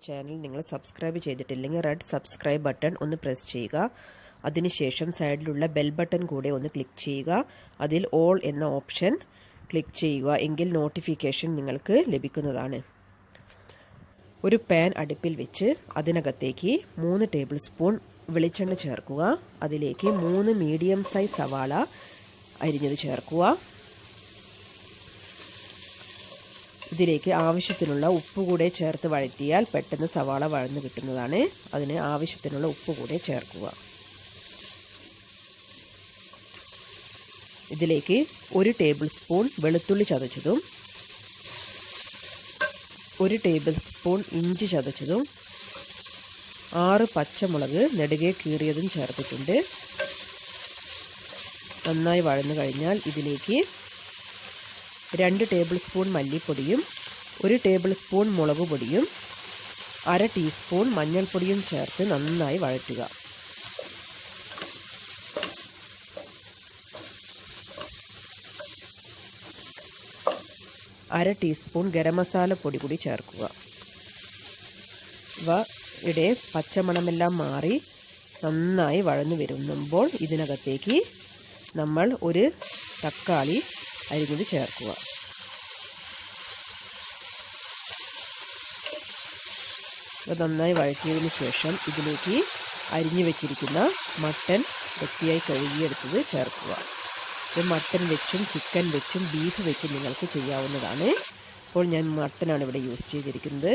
Channel നിങ്ങൾ subscribe ചെയ്തിട്ടില്ലെങ്കിൽ red subscribe button ഒന്ന് പ്രസ് ചെയ്യുക. അതിനുശേഷം സൈഡിലുള്ള ബെൽ ബട്ടൺ കൂടെ ഒന്ന് ക്ലിക്ക് ചെയ്യുക. അതിൽ ഓൾ എന്ന ഓപ്ഷൻ ക്ലിക്ക് ചെയ്യുക. എങ്കിൽ നോട്ടിഫിക്കേഷൻ നിങ്ങൾക്ക് ലഭിക്കുന്നതാണ്. ഒരു പാൻ അടുപ്പിൽ വെച്ച് അതിനകത്തേക്ക് 3 ടേബിൾ സ്പൂൺ വെളിച്ചെണ്ണ ചേർക്കുക. അതിലേക്ക് 3 മീഡിയം സൈസ് സവാള അരിഞ്ഞത് ചേർക്കുക. ഇതിലേക്ക് ആവശ്യത്തിനുള്ള ഉപ്പ് കൂടെ ചേർത്ത് വഴറ്റിയാൽ പെട്ടെന്ന് സവാള വഴന്നു കിട്ടുന്നതാണ്. അതിന് ആവശ്യത്തിനുള്ള ഉപ്പ് കൂടെ ചേർക്കുക. ഇതിലേക്ക് 1 ടേബിൾ സ്പൂൺ വെളുത്തുള്ളി ചതച്ചതും 1 ടേബിൾ സ്പൂൺ ഇഞ്ചി ചതച്ചതും 6 പച്ചമുളക് നെടുകെ കീറിയതും ചേർത്തിട്ടുണ്ട്. നന്നായി വഴന്നു കഴിഞ്ഞാൽ ഇതിലേക്ക് 2 ടേബിൾ സ്പൂൺ മല്ലിപ്പൊടിയും 1 ടേബിൾ സ്പൂൺ മുളക് പൊടിയും 1/2 ടീസ്പൂൺ മഞ്ഞൾപ്പൊടിയും ചേർത്ത് നന്നായി വഴറ്റുക. അര ടീസ്പൂൺ ഗരം മസാല പൊടി കൂടി ചേർക്കുക. ഇവയുടെ പച്ചമണമെല്ലാം മാറി നന്നായി വഴന്നു വരുമ്പോൾ ഇതിനകത്തേക്ക് നമ്മൾ ഒരു തക്കാളി അരിഞ്ഞത് ചേർക്കുക. നന്നായി വഴറ്റിയതിന് ശേഷം ഇതിലേക്ക് അരിഞ്ഞു വെച്ചിരിക്കുന്ന മട്ടൻ വൃത്തിയായി കഴുകിയെടുത്തത് ചേർക്കുക. ഇത് മട്ടൻ വെച്ചും ചിക്കൻ വെച്ചും ബീഫ് വെച്ചും നിങ്ങൾക്ക് ചെയ്യാവുന്നതാണ്. ഇപ്പോൾ ഞാൻ മട്ടനാണ് ഇവിടെ യൂസ് ചെയ്തിരിക്കുന്നത്.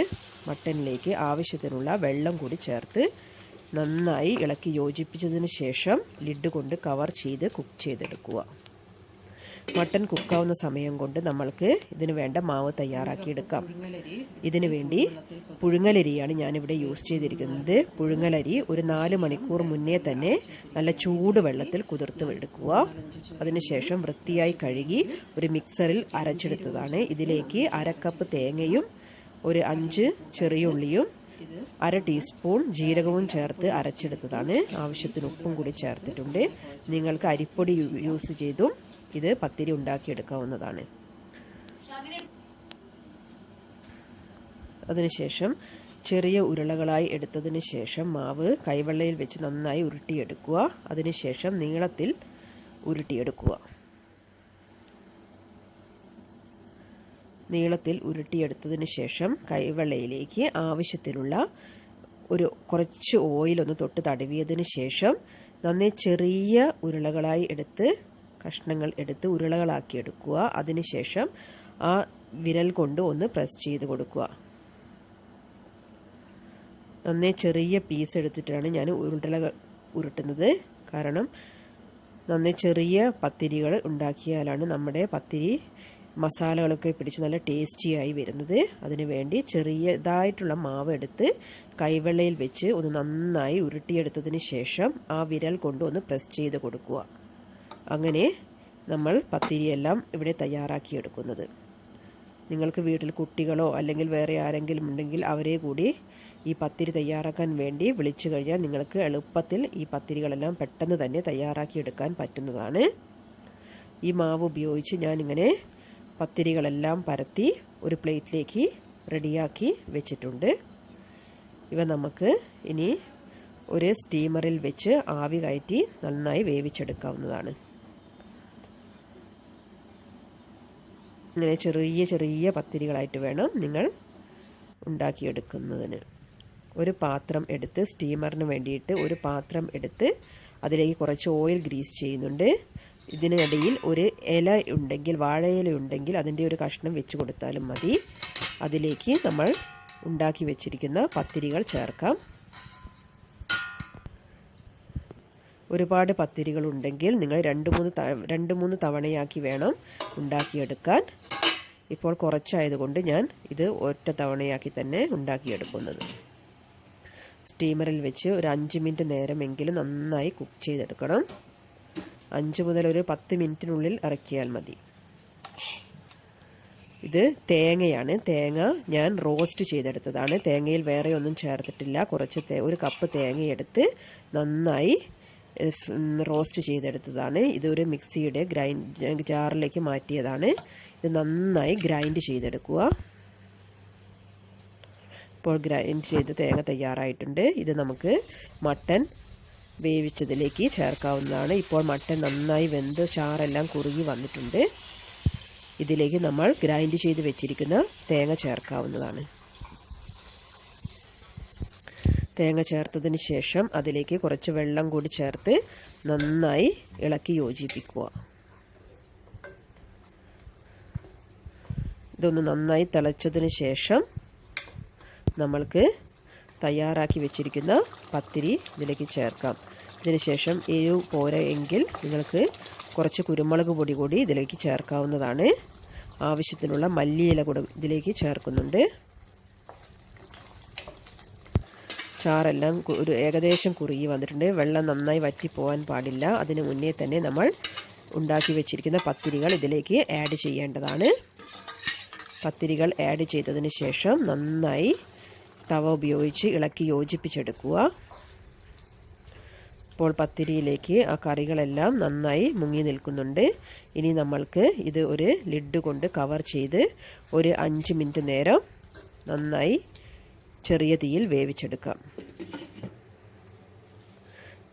മട്ടനിലേക്ക് ആവശ്യത്തിനുള്ള വെള്ളം കൂടി ചേർത്ത് നന്നായി ഇളക്കി യോജിപ്പിച്ചതിന് ശേഷം ലിഡ് കൊണ്ട് കവർ ചെയ്ത് കുക്ക് ചെയ്തെടുക്കുക. മട്ടൻ കുക്കാവുന്ന സമയം കൊണ്ട് നമ്മൾക്ക് ഇതിന് വേണ്ട മാവ് തയ്യാറാക്കിയെടുക്കാം. ഇതിനു വേണ്ടി പുഴുങ്ങലരിയാണ് ഞാനിവിടെ യൂസ് ചെയ്തിരിക്കുന്നത്. പുഴുങ്ങലരി ഒരു 4 മണിക്കൂർ മുന്നേ തന്നെ നല്ല ചൂട് വെള്ളത്തിൽ കുതിർത്ത് എടുക്കുക. അതിനുശേഷം വൃത്തിയായി കഴുകി ഒരു മിക്സറിൽ അരച്ചെടുത്തതാണ്. ഇതിലേക്ക് 1/2 കപ്പ് തേങ്ങയും 5 ചെറിയ ഉള്ളിയും 1/2 ടീസ്പൂൺ ജീരകവും ചേർത്ത് അരച്ചെടുത്തതാണ്. ആവശ്യത്തിന് ഉപ്പും കൂടി ചേർത്തിട്ടുണ്ട്. നിങ്ങൾക്ക് അരിപ്പൊടി യൂസ് ചെയ്തും ഇത് പത്തിരി ഉണ്ടാക്കിയെടുക്കാവുന്നതാണ്. അതിനുശേഷം ചെറിയ ഉരുളകളായി എടുത്തതിന് ശേഷം മാവ് കൈവെള്ളയിൽ വെച്ച് നന്നായി ഉരുട്ടിയെടുക്കുക. അതിനുശേഷം നീളത്തിൽ ഉരുട്ടിയെടുക്കുക. നീളത്തിൽ ഉരുട്ടിയെടുത്തതിന് ശേഷം കൈവെള്ളയിലേക്ക് ആവശ്യത്തിനുള്ള കുറച്ച് ഓയിലൊന്ന് തൊട്ട് തടവിയതിന് ശേഷം നന്നായി ചെറിയ ഉരുളകളായി എടുത്ത് കഷ്ണങ്ങൾ എടുത്ത് ഉരുളകളാക്കി എടുക്കുക. അതിനുശേഷം ആ വിരൽ കൊണ്ട് ഒന്ന് പ്രസ് ചെയ്ത് കൊടുക്കുക. നന്നായി ചെറിയ പീസ് എടുത്തിട്ടാണ് ഞാൻ ഉരുട്ടുന്നത്. കാരണം നന്നായി ചെറിയ പത്തിരികൾ ഉണ്ടാക്കിയാലാണ് നമ്മുടെ പത്തിരി മസാലകളൊക്കെ പിടിച്ച് നല്ല ടേസ്റ്റിയായി വരുന്നത്. അതിനുവേണ്ടി ചെറിയതായിട്ടുള്ള മാവ് എടുത്ത് കൈവെള്ളയിൽ വെച്ച് ഒന്ന് നന്നായി ഉരുട്ടിയെടുത്തതിന് ശേഷം ആ വിരൽ കൊണ്ട് ഒന്ന് പ്രസ് ചെയ്ത് കൊടുക്കുക. അങ്ങനെ നമ്മൾ പത്തിരിയെല്ലാം ഇവിടെ തയ്യാറാക്കിയെടുക്കുന്നത്. നിങ്ങൾക്ക് വീട്ടിൽ കുട്ടികളോ അല്ലെങ്കിൽ വേറെ ആരെങ്കിലും ഉണ്ടെങ്കിൽ അവരെ കൂടി ഈ പത്തിരി തയ്യാറാക്കാൻ വേണ്ടി വിളിച്ചു കഴിഞ്ഞാൽ നിങ്ങൾക്ക് എളുപ്പത്തിൽ ഈ പത്തിരികളെല്ലാം പെട്ടെന്ന് തന്നെ തയ്യാറാക്കിയെടുക്കാൻ പറ്റുന്നതാണ്. ഈ മാവ് ഉപയോഗിച്ച് ഞാനിങ്ങനെ പത്തിരികളെല്ലാം പരത്തി ഒരു പ്ലേറ്റിലേക്ക് റെഡിയാക്കി വെച്ചിട്ടുണ്ട്. ഇവ നമുക്ക് ഇനി ഒരു സ്റ്റീമറിൽ വെച്ച് ആവി കയറ്റി നന്നായി വേവിച്ചെടുക്കാവുന്നതാണ്. ഇങ്ങനെ ചെറിയ ചെറിയ പത്തിരികളായിട്ട് വേണം നിങ്ങൾ ഉണ്ടാക്കിയെടുക്കുന്നതിന്. ഒരു പാത്രം എടുത്ത് സ്റ്റീമറിന് വേണ്ടിയിട്ട് ഒരു പാത്രം എടുത്ത് അതിലേക്ക് കുറച്ച് ഓയിൽ ഗ്രീസ് ചെയ്യുന്നുണ്ട്. ഇതിനിടയിൽ ഒരു ഇല ഉണ്ടെങ്കിൽ വാഴയില ഉണ്ടെങ്കിൽ അതിൻ്റെ ഒരു കഷ്ണം വെച്ച് കൊടുത്താലും മതി. അതിലേക്ക് നമ്മൾ ഉണ്ടാക്കി വെച്ചിരിക്കുന്ന പത്തിരികൾ ചേർക്കാം. ഒരുപാട് പത്തിരികൾ ഉണ്ടെങ്കിൽ നിങ്ങൾ 2-3 തവണയാക്കി വേണം ഉണ്ടാക്കിയെടുക്കാൻ. ഇപ്പോൾ കുറച്ചായതുകൊണ്ട് ഞാൻ ഇത് ഒറ്റ തവണയാക്കി തന്നെ ഉണ്ടാക്കിയെടുക്കുന്നത്. സ്റ്റീമറിൽ വെച്ച് ഒരു 5 മിനിറ്റ് നേരമെങ്കിലും നന്നായി കുക്ക് ചെയ്തെടുക്കണം. 5 മുതൽ ഒരു 10 മിനിറ്റിനുള്ളിൽ ഇറക്കിയാൽ മതി. ഇത് തേങ്ങയാണ്. തേങ്ങ ഞാൻ റോസ്റ്റ് ചെയ്തെടുത്തതാണ്. തേങ്ങയിൽ വേറെ ഒന്നും ചേർത്തിട്ടില്ല. ഒരു കപ്പ് തേങ്ങയെടുത്ത് നന്നായി റോസ്റ്റ് ചെയ്തെടുത്തതാണ്. ഇതൊരു മിക്സിയുടെ ജാറിലേക്ക് മാറ്റിയതാണ്. ഇത് നന്നായി ഗ്രൈൻഡ് ചെയ്തെടുക്കുക. ഇപ്പോൾ ഗ്രൈൻഡ് ചെയ്ത് തേങ്ങ തയ്യാറായിട്ടുണ്ട്. ഇത് നമുക്ക് മട്ടൻ വേവിച്ചതിലേക്ക് ചേർക്കാവുന്നതാണ്. ഇപ്പോൾ മട്ടൻ നന്നായി വെന്ത് ചാറെല്ലാം കുറുകി വന്നിട്ടുണ്ട്. ഇതിലേക്ക് നമ്മൾ ഗ്രൈൻഡ് ചെയ്ത് വെച്ചിരിക്കുന്ന തേങ്ങ ചേർക്കാവുന്നതാണ്. തേങ്ങ ചേർത്തതിന് ശേഷം അതിലേക്ക് കുറച്ച് വെള്ളം കൂടി ചേർത്ത് നന്നായി ഇളക്കി യോജിപ്പിക്കുക. ഇതൊന്ന് നന്നായി തിളച്ചതിന് ശേഷം നമ്മൾക്ക് തയ്യാറാക്കി വെച്ചിരിക്കുന്ന പത്തിരി ഇതിലേക്ക് ചേർക്കാം. ഇതിന് ശേഷം എരിവ് പോരാ എങ്കിൽ നിങ്ങൾക്ക് കുറച്ച് കുരുമുളക് പൊടി കൂടി ഇതിലേക്ക് ചേർക്കാവുന്നതാണ്. ആവശ്യത്തിനുള്ള മല്ലിയില കൂടി ഇതിലേക്ക് ചേർക്കുന്നുണ്ട്. ചാറെല്ലാം ഏകദേശം കുറുകി വന്നിട്ടുണ്ട്. വെള്ളം നന്നായി വറ്റിപ്പോകാൻ പാടില്ല. അതിന് മുന്നേ തന്നെ നമ്മൾ ഉണ്ടാക്കി വെച്ചിരിക്കുന്ന പത്തിരികൾ ഇതിലേക്ക് ആഡ് ചെയ്യേണ്ടതാണ്. പത്തിരികൾ ആഡ് ചെയ്തതിന് ശേഷം നന്നായി തവ ഉപയോഗിച്ച് ഇളക്കി യോജിപ്പിച്ചെടുക്കുക. ഇപ്പോൾ പത്തിരിയിലേക്ക് ആ കറികളെല്ലാം നന്നായി മുങ്ങി നിൽക്കുന്നുണ്ട്. ഇനി നമ്മൾക്ക് ഇത് ഒരു ലിഡ് കൊണ്ട് കവർ ചെയ്ത് ഒരു 5 മിനിറ്റ് നേരം നന്നായി ചെറിയ തീയിൽ വേവിച്ചെടുക്കാം.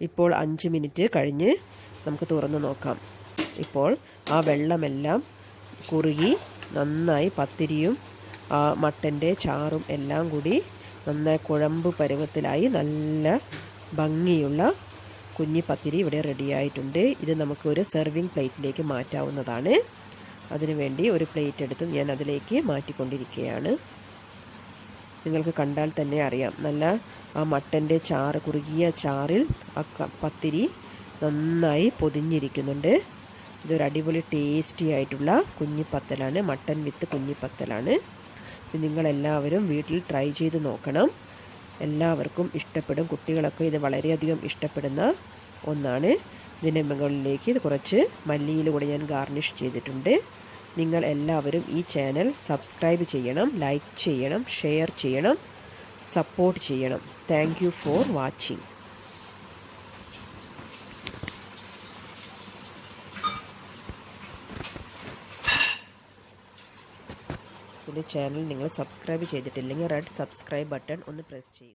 ഇപ്പോൾ 5 മിനിറ്റ് കഴിഞ്ഞ് നമുക്ക് തുറന്ന് നോക്കാം. ഇപ്പോൾ ആ വെള്ളമെല്ലാം കുറുകി നന്നായി പത്തിരിയും ആ മട്ടൻ്റെ ചാറും എല്ലാം കൂടി നന്നായി കുഴമ്പ് പരുവത്തിലായി നല്ല ഭംഗിയുള്ള കുഞ്ഞിപ്പത്തിരി ഇവിടെ റെഡിയായിട്ടുണ്ട്. ഇത് നമുക്ക് ഒരു സെർവിങ് പ്ലേറ്റിലേക്ക് മാറ്റാവുന്നതാണ്. അതിനുവേണ്ടി ഒരു പ്ലേറ്റ് എടുത്ത് ഞാൻ അതിലേക്ക് മാറ്റിക്കൊണ്ടിരിക്കുകയാണ്. നിങ്ങൾക്ക് കണ്ടാൽ തന്നെ അറിയാം, നല്ല ആ മട്ടൻ്റെ ചാറ്, കുറുകിയ ചാറിൽ ആ പത്തിരി നന്നായി പൊതിഞ്ഞിരിക്കുന്നുണ്ട്. ഇതൊരു അടിപൊളി ടേസ്റ്റി ആയിട്ടുള്ള കുഞ്ഞിപ്പത്തലാണ്, മട്ടൻ വിത്ത് കുഞ്ഞിപ്പത്തലാണ്. ഇത് നിങ്ങളെല്ലാവരും വീട്ടിൽ ട്രൈ ചെയ്ത് നോക്കണം. എല്ലാവർക്കും ഇഷ്ടപ്പെടും. കുട്ടികളൊക്കെ ഇത് വളരെയധികം ഇഷ്ടപ്പെടുന്ന ഒന്നാണ്. ഇതിൻ്റെ മുകളിലേക്ക് ഇത് കുറച്ച് മല്ലിയില കൂടെ ഞാൻ ഗാർണിഷ് ചെയ്തിട്ടുണ്ട്. നിങ്ങൾ എല്ലാവരും ഈ ചാനൽ സബ്സ്ക്രൈബ് ചെയ്യണം, ലൈക്ക് ചെയ്യണം, ഷെയർ ചെയ്യണം, സപ്പോർട്ട് ചെയ്യണം. Thank you for watching. ഇതിൻ്റെ ചാനൽ നിങ്ങൾ സബ്സ്ക്രൈബ് ചെയ്തിട്ടില്ലെങ്കിൽ റെഡ് സബ്സ്ക്രൈബ് ബട്ടൺ ഒന്ന് പ്രസ് ചെയ്യുക.